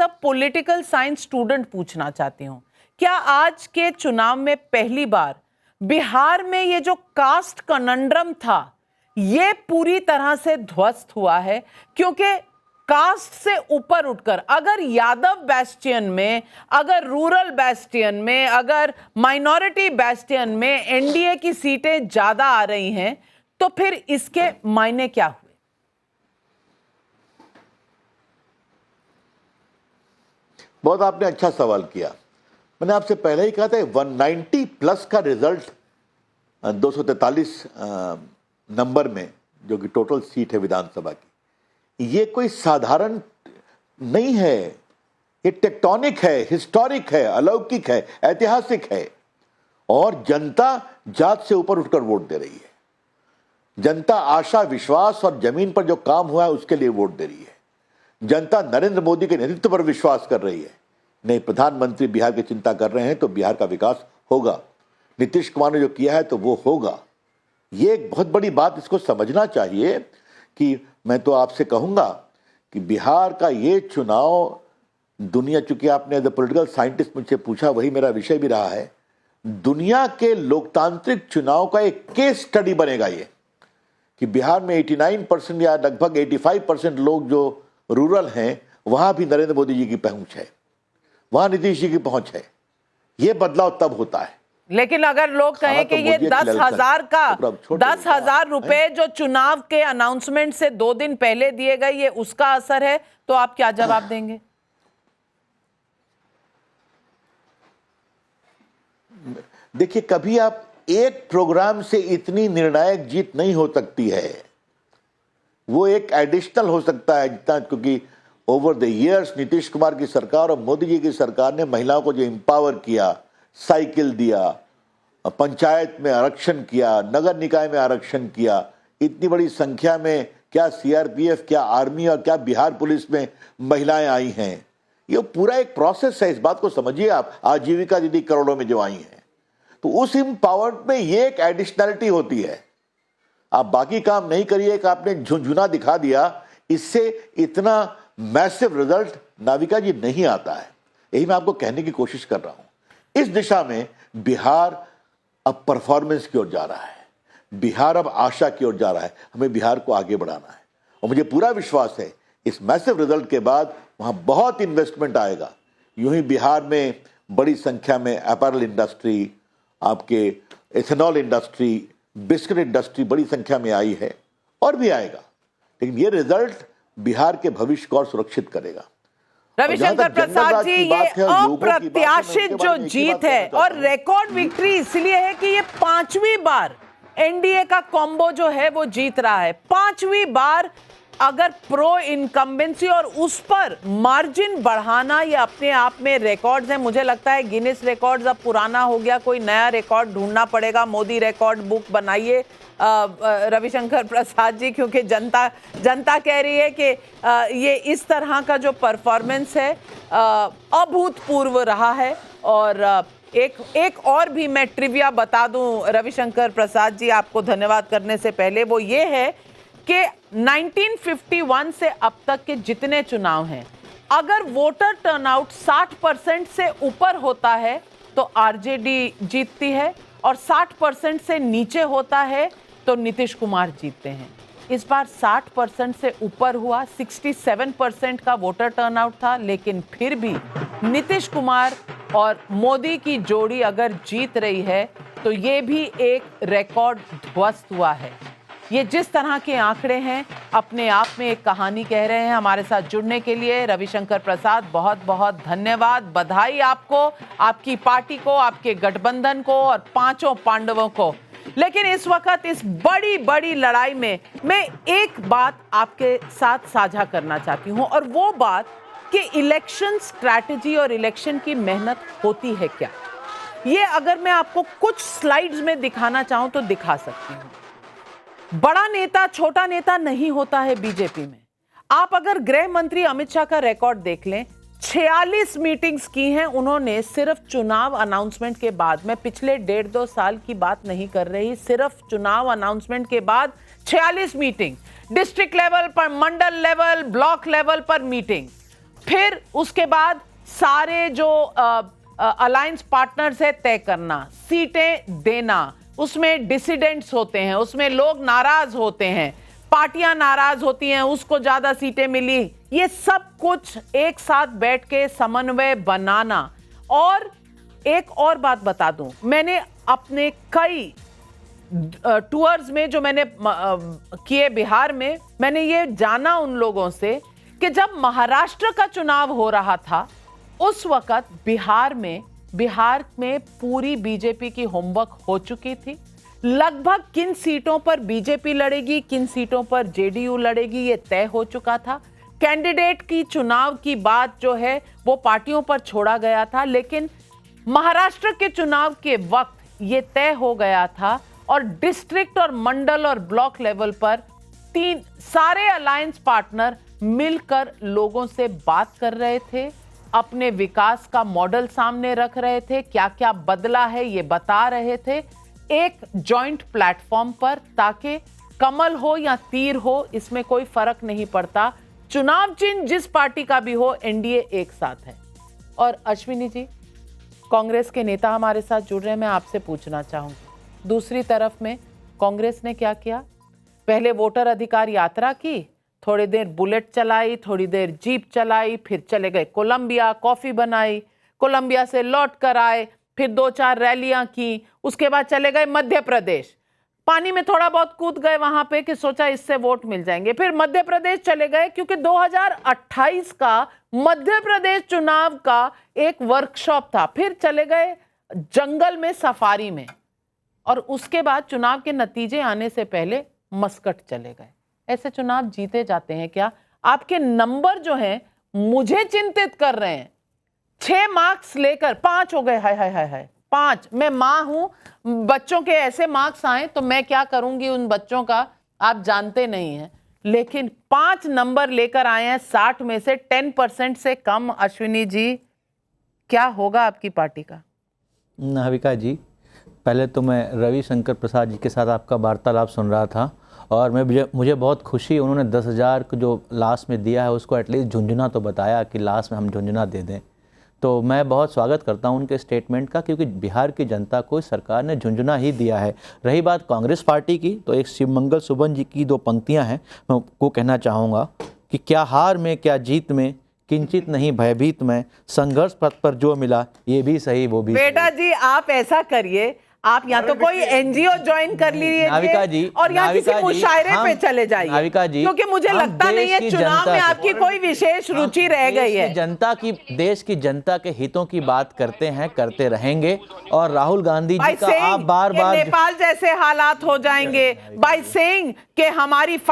A political science student पूछना चाहती हूँ, क्या आज के चुनाव में पहली बार बिहार में ये जो कास्ट कनंड्रम था ये पूरी तरह से ध्वस्त हुआ है? क्योंकि कास्ट से ऊपर उठकर अगर यादव बेस्टियन में, अगर रूरल बेस्टियन में, अगर माइनॉरिटी बेस्टियन में एनडीए की सीटें ज्यादा आ रही हैं, तो फिर इसके मायने क्या हुए? बहुत आपने अच्छा सवाल किया। मैंने आपसे पहले ही कहा था 190 प्लस का रिजल्ट 243 नंबर में, जो कि टोटल सीट है विधानसभा की, ये कोई साधारण नहीं है। ये टेक्टोनिक है, हिस्टोरिक है, अलौकिक है, ऐतिहासिक है। और जनता जात से ऊपर उठकर वोट दे रही है। जनता आशा, विश्वास और जमीन पर जो काम हुआ है उसके लिए वोट दे रही है। जनता नरेंद्र मोदी के नेतृत्व पर विश्वास कर रही है। नहीं, प्रधानमंत्री बिहार की चिंता कर रहे हैं तो बिहार का विकास होगा। नीतीश कुमार ने जो किया है तो वो होगा। ये एक बहुत बड़ी बात, इसको समझना चाहिए कि मैं तो आपसे कहूंगा कि बिहार का ये चुनाव दुनिया, चूंकि आपने एज ए पॉलिटिकल साइंटिस्ट मुझसे पूछा, वही मेरा विषय भी रहा है, दुनिया के लोकतांत्रिक चुनाव का एक केस स्टडी बनेगा ये, कि बिहार में 89% या लगभग 85% लोग जो रूरल हैं वहां भी नरेंद्र मोदी जी की पहुंच है, वहां नीतीश जी की पहुंच है। ये बदलाव तब होता है। लेकिन अगर लोग कहें कि ये 10,000 रुपए जो चुनाव के अनाउंसमेंट से 2 दिन पहले दिए गए, ये उसका असर है, तो आप क्या जवाब देंगे? देखिए, कभी आप एक प्रोग्राम से इतनी निर्णायक जीत नहीं हो सकती है। वो एक एडिशनल हो सकता है जितना, क्योंकि over the years Nitish Kumar की सरकार और मोदी जी की सरकार ने महिलाओं को जो एम्पावर किया, साइकिल दिया, पंचायत में आरक्षण किया, नगर निकाय में आरक्षण किया, इतनी बड़ी संख्या में क्या सीआरपीएफ, क्या आर्मी और क्या बिहार पुलिस में महिलाएं आई हैं, ये पूरा एक प्रोसेस है। इस बात को समझिए आप। आजीविका दीदी करोड़ों में जो आई हैं, तो उस एम्पावर्ड में ये एक एडिशनलिटी होती है। आप बाकी काम नहीं करिए कि आपने झुंझुना दिखा दिया, इससे इतना मैसिव रिजल्ट नाविका जी नहीं आता है। यही मैं आपको कहने की कोशिश कर रहा हूं। इस दिशा में बिहार अब परफॉर्मेंस की ओर जा रहा है, बिहार अब आशा की ओर जा रहा है। हमें बिहार को आगे बढ़ाना है और मुझे पूरा विश्वास है इस मैसिव रिजल्ट के बाद वहां बहुत इन्वेस्टमेंट आएगा। यूं ही बिहार में बड़ी संख्या में अपैरल इंडस्ट्री, आपके इथेनॉल इंडस्ट्री, बिस्किट इंडस्ट्री बड़ी संख्या में आई है और भी आएगा। लेकिन ये रिजल्ट बिहार के भविष्य को और सुरक्षित करेगा। रविशंकर प्रसाद जी, ये अप्रत्याशित जो जीत है और रिकॉर्ड विक्ट्री इसलिए है कि ये 5वीं बार एनडीए का कॉम्बो जो है वो जीत रहा है। 5वीं बार अगर प्रो इनकम्बेंसी और उस पर मार्जिन बढ़ाना, ये अपने आप में रिकॉर्ड्स हैं। मुझे लगता है गिनीज रिकॉर्ड्स अब पुराना हो गया, कोई नया रिकॉर्ड ढूंढना पड़ेगा। मोदी रिकॉर्ड बुक बनाइए रविशंकर प्रसाद जी, क्योंकि जनता कह रही है कि ये इस तरह का जो परफॉर्मेंस है अभूतपूर्व रहा है। और एक और भी मैं ट्रिविया बता दूं रविशंकर प्रसाद जी, आपको धन्यवाद करने से पहले, वो ये है कि 1951 से अब तक के जितने चुनाव हैं, अगर वोटर टर्नआउट 60% से ऊपर होता है तो आरजेडी जीतती है, और 60% से नीचे होता है तो नीतीश कुमार जीतते हैं। इस बार 60% से ऊपर हुआ, 67% का वोटर टर्नआउट था, लेकिन फिर भी नीतीश कुमार और मोदी की जोड़ी अगर जीत रही है तो ये भी एक रिकॉर्ड ध्वस्त हुआ है। ये जिस तरह के आंकड़े हैं अपने आप में एक कहानी कह रहे हैं। हमारे साथ जुड़ने के लिए रविशंकर प्रसाद बहुत बहुत धन्यवाद। बधाई आपको, आपकी पार्टी को, आपके गठबंधन को और 5 पांडवों को। लेकिन इस वक्त इस बड़ी बड़ी लड़ाई में मैं एक बात आपके साथ साझा करना चाहती हूं, और वो बात कि इलेक्शन स्ट्रैटेजी और इलेक्शन की मेहनत होती है क्या। ये अगर मैं आपको कुछ स्लाइड्स में दिखाना चाहूं तो दिखा सकती हूं। बड़ा नेता छोटा नेता नहीं होता है बीजेपी में। आप अगर गृह मंत्री अमित शाह का रिकॉर्ड देख लें, 46 मीटिंग्स की हैं उन्होंने सिर्फ चुनाव अनाउंसमेंट के बाद। मैं पिछले 1.5-2 साल की बात नहीं कर रही, सिर्फ चुनाव अनाउंसमेंट के बाद 46 मीटिंग, डिस्ट्रिक्ट लेवल पर, मंडल लेवल, ब्लॉक लेवल पर मीटिंग। फिर उसके बाद सारे जो अलायंस पार्टनर्स है तय करना, सीटें देना, उसमें डिसिडेंट्स होते हैं, उसमें लोग नाराज होते हैं, पार्टियां नाराज होती हैं, उसको ज्यादा सीटें मिली, ये सब कुछ एक साथ बैठ के समन्वय बनाना। और एक और बात बता दूं, मैंने अपने कई टूर्स में जो मैंने किए बिहार में, मैंने ये जाना उन लोगों से कि जब महाराष्ट्र का चुनाव हो रहा था उस वक्त बिहार में पूरी बीजेपी की होमवर्क हो चुकी थी। लगभग किन सीटों पर बीजेपी लड़ेगी, किन सीटों पर जेडीयू लड़ेगी, ये तय हो चुका था। कैंडिडेट की चुनाव की बात जो है वो पार्टियों पर छोड़ा गया था, लेकिन महाराष्ट्र के चुनाव के वक्त ये तय हो गया था और डिस्ट्रिक्ट और मंडल और ब्लॉक लेवल पर सारे अलायंस पार्टनर मिलकर लोगों से बात कर रहे थे, अपने विकास का मॉडल सामने रख रहे थे, क्या क्या बदला है ये बता रहे थे एक जॉइंट प्लेटफॉर्म पर, ताकि कमल हो या तीर हो इसमें कोई फर्क नहीं पड़ता, चुनाव चिन्ह जिस पार्टी का भी हो, एनडीए एक साथ है। और अश्विनी जी, कांग्रेस के नेता हमारे साथ जुड़ रहे हैं, मैं आपसे पूछना चाहूंगी, दूसरी तरफ में कांग्रेस ने क्या किया? पहले वोटर अधिकार यात्रा की, थोड़ी देर बुलेट चलाई, थोड़ी देर जीप चलाई, फिर चले गए कोलंबिया, कॉफी बनाई, कोलंबिया से लौट कर आए, फिर 2-4 रैलियां की, उसके बाद चले गए मध्य प्रदेश, पानी में थोड़ा बहुत कूद गए वहां पे कि सोचा इससे वोट मिल जाएंगे, फिर मध्य प्रदेश चले गए क्योंकि 2028 का मध्य प्रदेश चुनाव का एक वर्कशॉप था, फिर चले गए जंगल में सफारी में, और उसके बाद चुनाव के नतीजे आने से पहले मस्कट चले गए। ऐसे चुनाव जीते जाते हैं क्या? आपके नंबर जो हैं मुझे चिंतित कर रहे हैं। 6 मार्क्स लेकर 5 हो गए, हाय हाय हाय हाय 5। मैं मां हूं, बच्चों के ऐसे मार्क्स आए तो मैं क्या करूंगी उन बच्चों का, आप जानते नहीं हैं, लेकिन 5 नंबर लेकर आए हैं 60 में से, 10% से कम। अश्विनी जी, क्या होगा आपकी पार्टी का? नाविका जी, पहले तो मैं रविशंकर प्रसाद जी के साथ आपका वार्तालाप सुन रहा था और मुझे बहुत खुशी, उन्होंने 10,000 को जो लास्ट में दिया है उसको एटलीस्ट झुंझुना तो बताया कि लास्ट में हम झुंझुना दे दें, तो मैं बहुत स्वागत करता हूं उनके स्टेटमेंट का, क्योंकि बिहार की जनता को सरकार ने झुंझुना ही दिया है। रही बात कांग्रेस पार्टी की, तो एक शिवमंगल सुबन जी की 2 पंक्तियां हैं, मैं को कहना चाहूँगा कि क्या हार में क्या जीत में, किंचित नहीं भयभीत में, संघर्ष पथ पर जो मिला ये भी सही वो भी बेटा सही। जी, आप ऐसा करिए, आप या तो कोई एनजीओ ज्वाइन कर नाविका जी, लीजिए और या किसी मुशायरे पे चले जाइए, नाविका जी, क्योंकि मुझे लगता नहीं है चुनाव में आपकी कोई विशेष रुचि रह गई है। देश की जनता के हितों की बात करते हैं, करते रहेंगे, और राहुल गांधी जी का आप बार-बार नेपाल जैसे हालात हो जाएंगे, बाय सेइंग कि हमारी